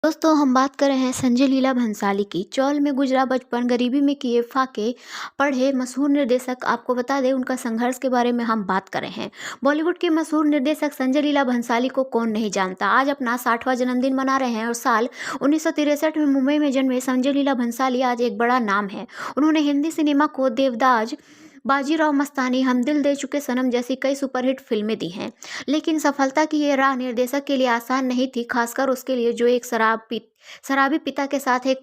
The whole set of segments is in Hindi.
दोस्तों हम बात कर रहे हैं संजय लीला भंसाली की। चौल में गुजरा बचपन, गरीबी में किए फाके, पढ़े मशहूर निर्देशक। आपको बता दें उनका संघर्ष के बारे में हम बात कर रहे हैं। बॉलीवुड के मशहूर निर्देशक संजय लीला भंसाली को कौन नहीं जानता। आज अपना 60वां जन्मदिन मना रहे हैं और साल 1963 में मुंबई में जन्मे संजय लीला भंसाली आज एक बड़ा नाम है। उन्होंने हिंदी सिनेमा को देवदास, बाजीराव मस्तानी, हम दिल दे चुके सनम जैसी कई सुपरहिट फिल्में दी हैं। लेकिन सफलता की ये राह निर्देशक के लिए आसान नहीं थी, खासकर उसके लिए जो एक शराबी पिता के साथ एक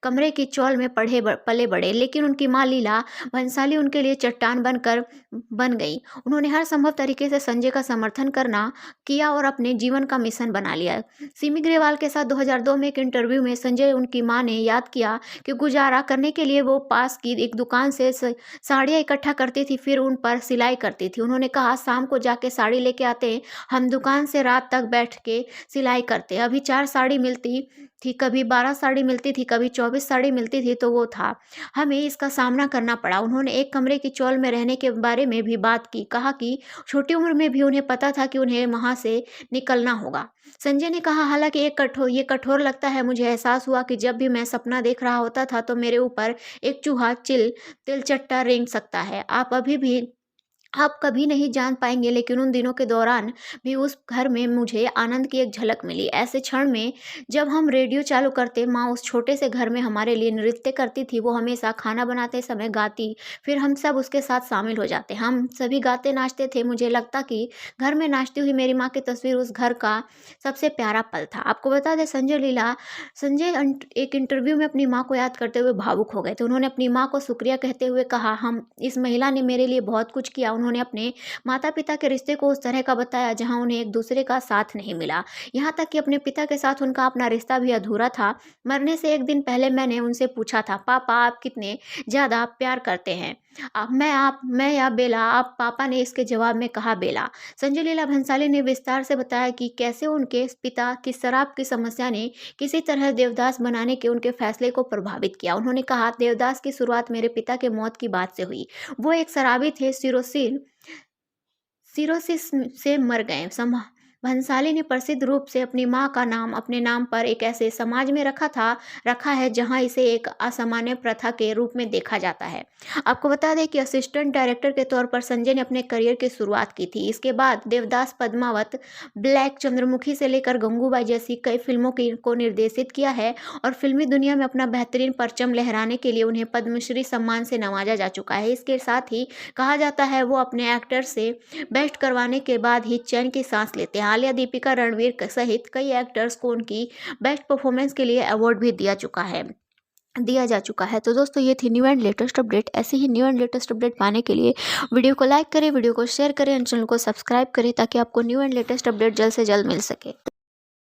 कमरे की चौल में पले बड़े। लेकिन उनकी मां लीला भंसाली उनके लिए चट्टान बन गई। उन्होंने हर संभव तरीके से संजय का समर्थन करना किया और अपने जीवन का मिशन बना लिया। सिमी ग्रेवाल के साथ 2002 में एक इंटरव्यू में संजय उनकी मां ने याद किया कि गुजारा करने के लिए वो पास की एक दुकान से साड़ियाँ इकट्ठा करती थी, फिर उन पर सिलाई करती थी। उन्होंने कहा, शाम को जाके साड़ी लेके आते, हम दुकान से रात तक बैठ के सिलाई करते। अभी 4 साड़ी मिलती थी, कभी 12 साड़ी मिलती थी, कभी 24 साड़ी मिलती थी, तो वो था। हमें इसका सामना करना पड़ा। उन्होंने एक कमरे की चौल में रहने के बारे में भी बात की। कहा कि छोटी उम्र में भी उन्हें पता था कि उन्हें वहाँ से निकलना होगा। संजय ने कहा, हालांकि ये कठोर लगता है। मुझे एहसास हुआ कि जब भी मैं सपना देख रहा होता था तो मेरे ऊपर एक चूहा तिलचट्टा रेंग सकता है। आप कभी नहीं जान पाएंगे, लेकिन उन दिनों के दौरान भी उस घर में मुझे आनंद की एक झलक मिली। ऐसे क्षण में जब हम रेडियो चालू करते, माँ उस छोटे से घर में हमारे लिए नृत्य करती थी। वो हमेशा खाना बनाते समय गाती, फिर हम सब उसके साथ शामिल हो जाते। हम सभी गाते नाचते थे। मुझे लगता कि घर में नाचती हुई मेरी माँ की तस्वीर उस घर का सबसे प्यारा पल था। आपको बता दें संजय एक इंटरव्यू में अपनी माँ को याद करते हुए भावुक हो गए थे। उन्होंने अपनी माँ को शुक्रिया कहते हुए कहा, हम इस महिला ने मेरे लिए बहुत कुछ किया। उन्होंने अपने माता पिता के रिश्ते को उस तरह का बताया जहां उन्हें एक दूसरे का साथ नहीं मिला। यहाँ तक कि अपने पिता के साथ उनका अपना रिश्ता भी अधूरा था। मरने से एक दिन पहले मैंने उनसे पूछा था, पापा आप कितने ज्यादा प्यार करते हैं, मैं या बेला? आप पापा ने इसके जवाब में कहा, बेला। संजय लीला भंसाली ने विस्तार से बताया कि कैसे उनके पिता की शराब की समस्या ने किसी तरह देवदास बनाने के उनके फैसले को प्रभावित किया। उन्होंने कहा, देवदास की शुरुआत मेरे पिता के मौत की बात से हुई। वो एक शराबी थे, सिरोसिस से मर गए। भंसाली ने प्रसिद्ध रूप से अपनी मां का नाम अपने नाम पर एक ऐसे समाज में रखा है जहां इसे एक असामान्य प्रथा के रूप में देखा जाता है। आपको बता दें कि असिस्टेंट डायरेक्टर के तौर पर संजय ने अपने करियर की शुरुआत की थी। इसके बाद देवदास, पद्मावत, ब्लैक, चंद्रमुखी से लेकर गंगूबाई जैसी कई फिल्मों को निर्देशित किया है और फिल्मी दुनिया में अपना बेहतरीन परचम लहराने के लिए उन्हें पद्मश्री सम्मान से नवाजा जा चुका है। इसके साथ ही कहा जाता है वो अपने एक्टर से बेस्ट करवाने के बाद ही चैन की सांस लेते हैं। आलिया, दीपिका, रणवीर सहित कई एक्टर्स को उनकी बेस्ट परफॉर्मेंस के लिए अवार्ड भी दिया जा चुका है। तो दोस्तों ये थी न्यू एंड लेटेस्ट अपडेट। ऐसे ही न्यू एंड लेटेस्ट अपडेट पाने के लिए वीडियो को लाइक करें, वीडियो को शेयर करें, चैनल को सब्सक्राइब करें ताकि आपको न्यू एंड लेटेस्ट अपडेट जल्द से जल्द मिल सके।